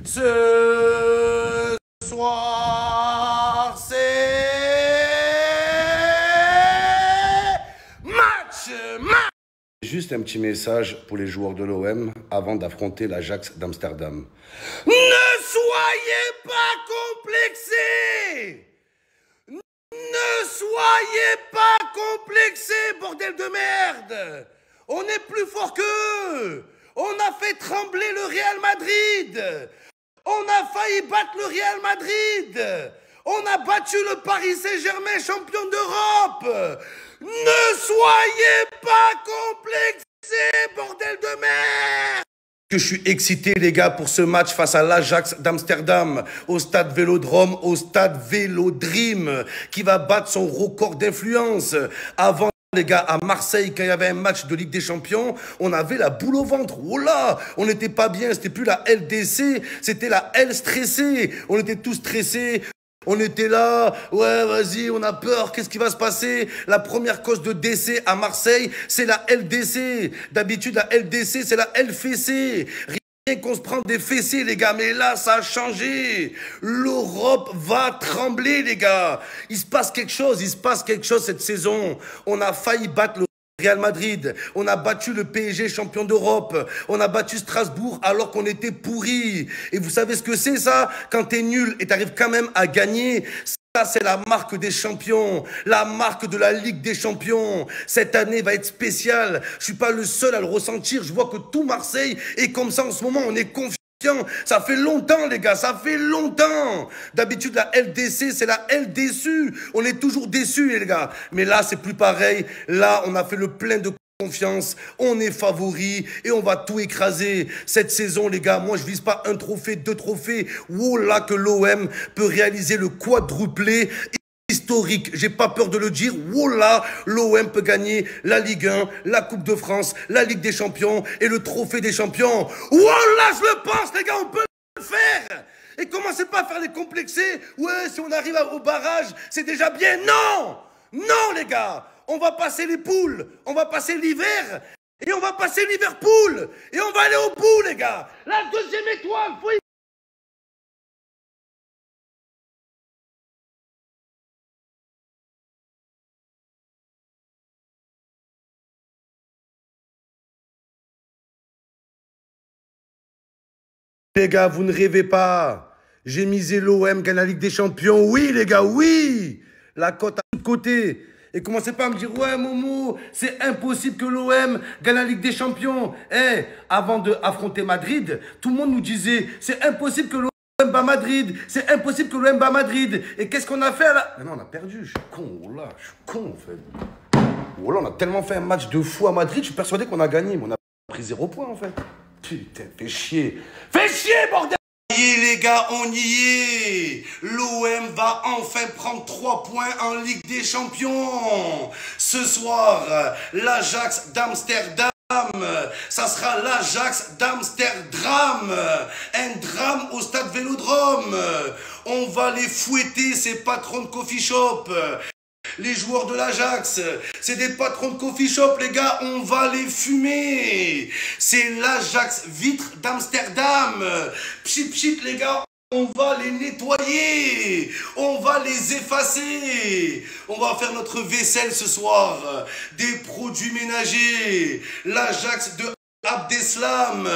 Ce soir, c'est match. Juste un petit message pour les joueurs de l'OM avant d'affronter l'Ajax d'Amsterdam. Ne soyez pas complexés! Ne soyez pas complexés, bordel de merde! On est plus fort qu'eux! On a fait trembler le Real Madrid! On a failli battre le Real Madrid! On a battu le Paris Saint-Germain, champion d'Europe! Ne soyez pas complexés, bordel de merde! Que je suis excité, les gars, pour ce match face à l'Ajax d'Amsterdam, au stade Vélodrome, au stade Vélodream, qui va battre son record d'influence. Avant, les gars, à Marseille, quand il y avait un match de Ligue des Champions, on avait la boule au ventre. Oh là, on n'était pas bien, c'était plus la LDC, c'était la L stressée. On était tous stressés. On était là, ouais, vas-y, on a peur, qu'est-ce qui va se passer? La première cause de décès à Marseille, c'est la LDC. D'habitude, la LDC, c'est la LFC. Rien qu'on se prend des fessées, les gars, mais là, ça a changé. L'Europe va trembler, les gars. Il se passe quelque chose cette saison. On a failli battre le Real Madrid, on a battu le PSG champion d'Europe, on a battu Strasbourg alors qu'on était pourris. Et vous savez ce que c'est ça? Quand t'es nul et t'arrives quand même à gagner, ça c'est la marque des champions, la marque de la Ligue des Champions. Cette année va être spéciale, je suis pas le seul à le ressentir, je vois que tout Marseille est comme ça en ce moment, on est confiant. Ça fait longtemps, les gars, ça fait longtemps. D'habitude, la LDC, c'est la L déçue. On est toujours déçus, les gars. Mais là, c'est plus pareil. Là, on a fait le plein de confiance. On est favoris et on va tout écraser. Cette saison, les gars, moi, je vise pas un trophée, 2 trophées. Oh là, que l'OM peut réaliser le quadruplé historique, j'ai pas peur de le dire, voilà, l'OM peut gagner la Ligue 1, la Coupe de France, la Ligue des Champions et le Trophée des Champions. Voilà, je le pense, les gars, on peut le faire. Et commencez pas à faire les complexés. Ouais, si on arrive au barrage, c'est déjà bien. Non, non, les gars, on va passer les poules, on va passer l'hiver et on va passer Liverpool et on va aller au bout, les gars. La deuxième étoile, faut y... Les gars, vous ne rêvez pas. J'ai misé l'OM gagne la Ligue des Champions. Oui, les gars, oui. La cote à tout côté. Et commencez pas à me dire, ouais, Momo, c'est impossible que l'OM gagne la Ligue des Champions. Eh, avant d'affronter Madrid, tout le monde nous disait, c'est impossible que l'OM bat Madrid. C'est impossible que l'OM bat Madrid. Et qu'est-ce qu'on a fait là? Mais non, on a perdu. Je suis con, oh là, je suis con, en fait. Oh là, on a tellement fait un match de fou à Madrid, je suis persuadé qu'on a gagné, mais on a pris 0 point, en fait. Putain, fais chier. Fais chier, bordel! Les gars, on y est. L'OM va enfin prendre 3 points en Ligue des Champions. Ce soir, l'Ajax d'Amsterdam. Ça sera l'Ajax d'Amsterdam. Un drame au stade Vélodrome. On va les fouetter, ces patrons de coffee shop. Les joueurs de l'Ajax, c'est des patrons de coffee shop, les gars, on va les fumer. C'est l'Ajax vitre d'Amsterdam. Pchit pchit, les gars, on va les nettoyer. On va les effacer. On va faire notre vaisselle ce soir. Des produits ménagers. L'Ajax de Abdeslam,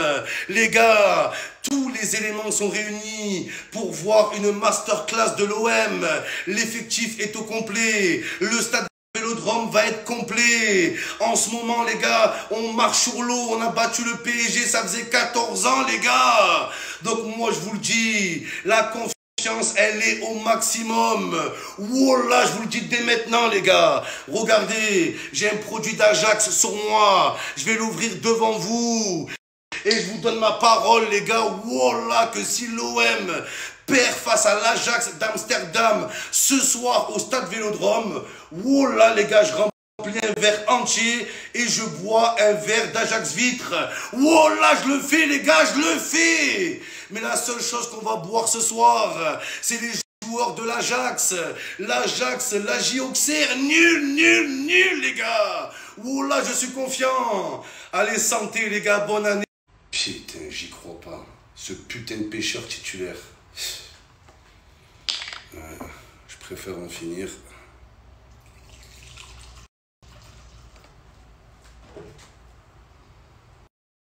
les gars, tous les éléments sont réunis pour voir une masterclass de l'OM. L'effectif est au complet. Le stade Vélodrome va être complet. En ce moment, les gars, on marche sur l'eau. On a battu le PSG, ça faisait 14 ans, les gars. Donc moi, je vous le dis, la confiance, elle est au maximum. Voilà, je vous le dis dès maintenant, les gars. Regardez, j'ai un produit d'Ajax sur moi. Je vais l'ouvrir devant vous. Et je vous donne ma parole, les gars. Voilà, que si l'OM perd face à l'Ajax d'Amsterdam ce soir au stade Vélodrome, voilà, les gars, je remplis un verre entier et je bois un verre d'Ajax vitre. Voilà, je le fais, les gars, je le fais. Mais la seule chose qu'on va boire ce soir, c'est les joueurs de l'Ajax. L'Ajax, l'AJ Auxerre, nul, nul, nul, les gars. Voilà, je suis confiant. Allez, santé, les gars, bonne année. Putain, j'y crois pas. Ce putain de pêcheur titulaire. Je préfère en finir.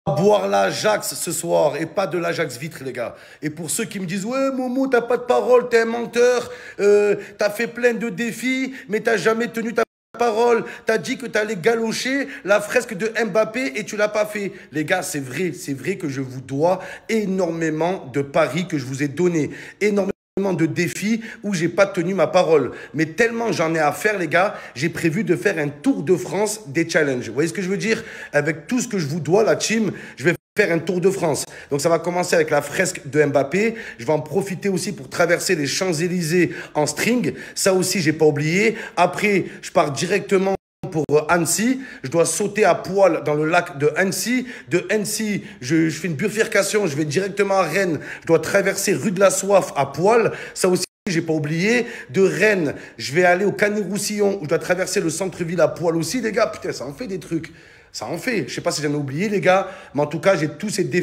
Boire l'Ajax ce soir et pas de l'Ajax vitre, les gars. Et pour ceux qui me disent ouais Momo, t'as pas de parole, t'es un menteur, t'as fait plein de défis mais t'as jamais tenu ta parole, t'as dit que t'allais galocher la fresque de Mbappé et tu l'as pas fait. Les gars, c'est vrai que je vous dois énormément de paris que je vous ai donnés, énormément de défis où j'ai pas tenu ma parole. Mais tellement j'en ai à faire, les gars, j'ai prévu de faire un tour de France des challenges. Vous voyez ce que je veux dire? Avec tout ce que je vous dois, la team, je vais faire un tour de France. Donc ça va commencer avec la fresque de Mbappé. Je vais en profiter aussi pour traverser les Champs-Élysées en string. Ça aussi, j'ai pas oublié. Après, je pars directement pour Annecy, je dois sauter à poil dans le lac de Annecy. De Annecy, je fais une bifurcation, je vais directement à Rennes. Je dois traverser rue de la Soif à poil. Ça aussi, j'ai pas oublié. De Rennes, je vais aller au Canet-Roussillon où je dois traverser le centre-ville à poil aussi, les gars. Putain, ça en fait des trucs. Ça en fait. Je sais pas si j'en ai oublié, les gars. Mais en tout cas, j'ai tous ces défis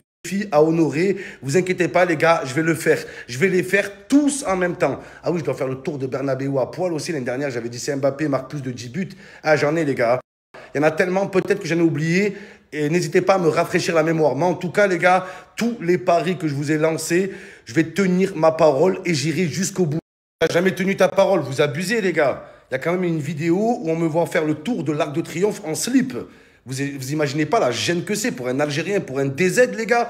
à honorer. Vous inquiétez pas, les gars, je vais le faire. Je vais les faire tous en même temps. Ah oui, je dois faire le tour de Bernabéu à poil aussi. L'année dernière, j'avais dit si Mbappé marque plus de 10 buts. Ah, j'en ai, les gars. Il y en a tellement, peut-être que j'en ai oublié. Et n'hésitez pas à me rafraîchir la mémoire. Mais en tout cas, les gars, tous les paris que je vous ai lancés, je vais tenir ma parole et j'irai jusqu'au bout. Tu n'as jamais tenu ta parole. Vous abusez, les gars. Il y a quand même une vidéo où on me voit faire le tour de l'Arc de Triomphe en slip. Vous imaginez pas la gêne que c'est pour un Algérien, pour un DZ, les gars.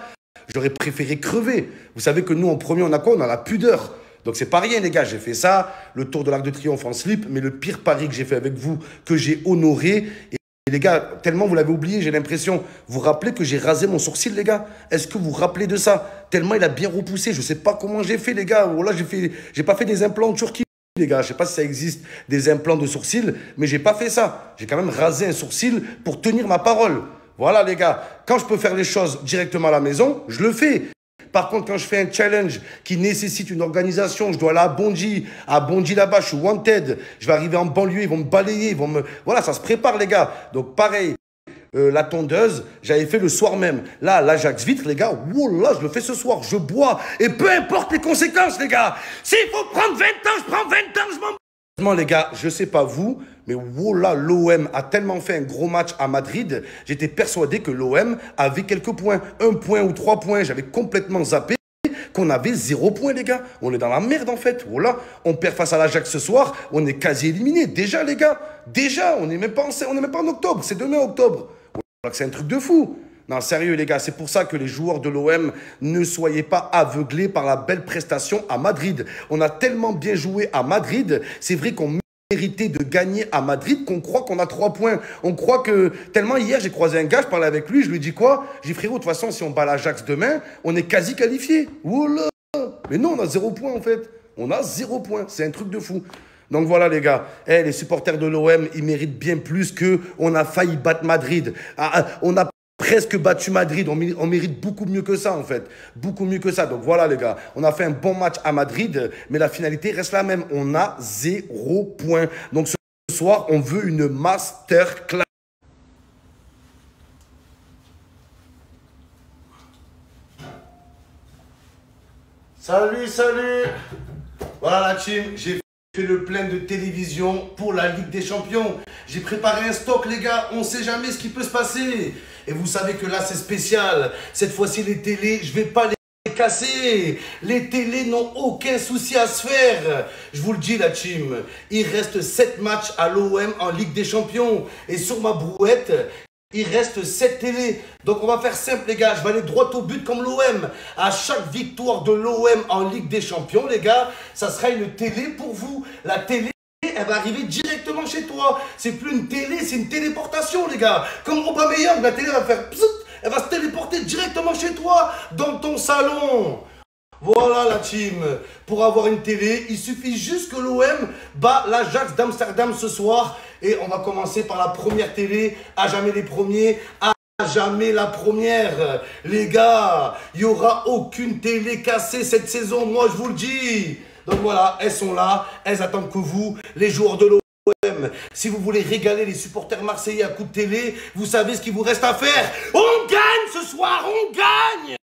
J'aurais préféré crever. Vous savez que nous, en premier, on a quoi? On a la pudeur. Donc, c'est pas rien, les gars. J'ai fait ça, le tour de l'Arc de Triomphe en slip, mais le pire pari que j'ai fait avec vous, que j'ai honoré. Et les gars, tellement vous l'avez oublié, j'ai l'impression. Vous vous rappelez que j'ai rasé mon sourcil, les gars? Est-ce que vous vous rappelez de ça? Tellement il a bien repoussé. Je sais pas comment j'ai fait, les gars. Voilà, j'ai pas fait des implants en Turquie, les gars. Je sais pas si ça existe, des implants de sourcil, mais j'ai pas fait ça. J'ai quand même rasé un sourcil pour tenir ma parole. Voilà, les gars, quand je peux faire les choses directement à la maison, je le fais. Par contre, quand je fais un challenge qui nécessite une organisation, je dois aller à Bondy là-bas, je suis wanted, je vais arriver en banlieue, ils vont me balayer, ils vont me... Voilà, ça se prépare, les gars. Donc, pareil, la tondeuse, j'avais fait le soir même. Là, l'Ajax vitre, les gars, là, je le fais ce soir, je bois. Et peu importe les conséquences, les gars. S'il faut prendre 20 ans, je prends 20 ans, je m'en... Franchement, les gars, je sais pas vous, mais voilà, l'OM a tellement fait un gros match à Madrid, j'étais persuadé que l'OM avait quelques points, 1 point ou 3 points, j'avais complètement zappé qu'on avait 0 point, les gars. On est dans la merde, en fait. Voilà, on perd face à l'Ajax ce soir, on est quasi éliminé. Déjà, les gars, déjà, on n'est même pas en octobre, c'est demain octobre. Voilà, c'est un truc de fou. Non, sérieux, les gars, c'est pour ça que les joueurs de l'OM, ne soyez pas aveuglés par la belle prestation à Madrid. On a tellement bien joué à Madrid, c'est vrai qu'on méritait de gagner à Madrid qu'on croit qu'on a 3 points. On croit que... Tellement hier, j'ai croisé un gars, je parlais avec lui, je lui dis quoi? J'ai dit, frérot, de toute façon, si on bat l'Ajax demain, on est quasi qualifié. Voilà. Mais non, on a 0 point, en fait. On a 0 point. C'est un truc de fou. Donc voilà, les gars, les supporters de l'OM, ils méritent bien plus que on a failli battre Madrid. On a presque battu Madrid, on mérite beaucoup mieux que ça en fait, beaucoup mieux que ça. Donc voilà les gars, on a fait un bon match à Madrid, mais la finalité reste la même, on a 0 point. Donc ce soir, on veut une masterclass. Salut, salut. Voilà la team, j'ai fait le plein de télévision pour la Ligue des Champions. J'ai préparé un stock, les gars. On ne sait jamais ce qui peut se passer. Et vous savez que là, c'est spécial. Cette fois-ci, les télés, je ne vais pas les casser. Les télés n'ont aucun souci à se faire. Je vous le dis, la team. Il reste 7 matchs à l'OM en Ligue des Champions. Et sur ma brouette, il reste 7 télés. Donc on va faire simple, les gars. Je vais aller droit au but comme l'OM. À chaque victoire de l'OM en Ligue des Champions, les gars, ça sera une télé pour vous. La télé, elle va arriver directement chez toi. C'est plus une télé, c'est une téléportation, les gars. Comme Aubameyang, la télé va faire psst, elle va se téléporter directement chez toi, dans ton salon. Voilà la team. Pour avoir une télé, il suffit juste que l'OM bat l'Ajax d'Amsterdam ce soir. Et on va commencer par la première télé. À jamais les premiers. À jamais la première. Les gars, il n'y aura aucune télé cassée cette saison. Moi, je vous le dis. Donc voilà, elles sont là. Elles attendent que vous, les joueurs de l'OM. Si vous voulez régaler les supporters marseillais à coups de télé, vous savez ce qu'il vous reste à faire. On gagne ce soir, on gagne!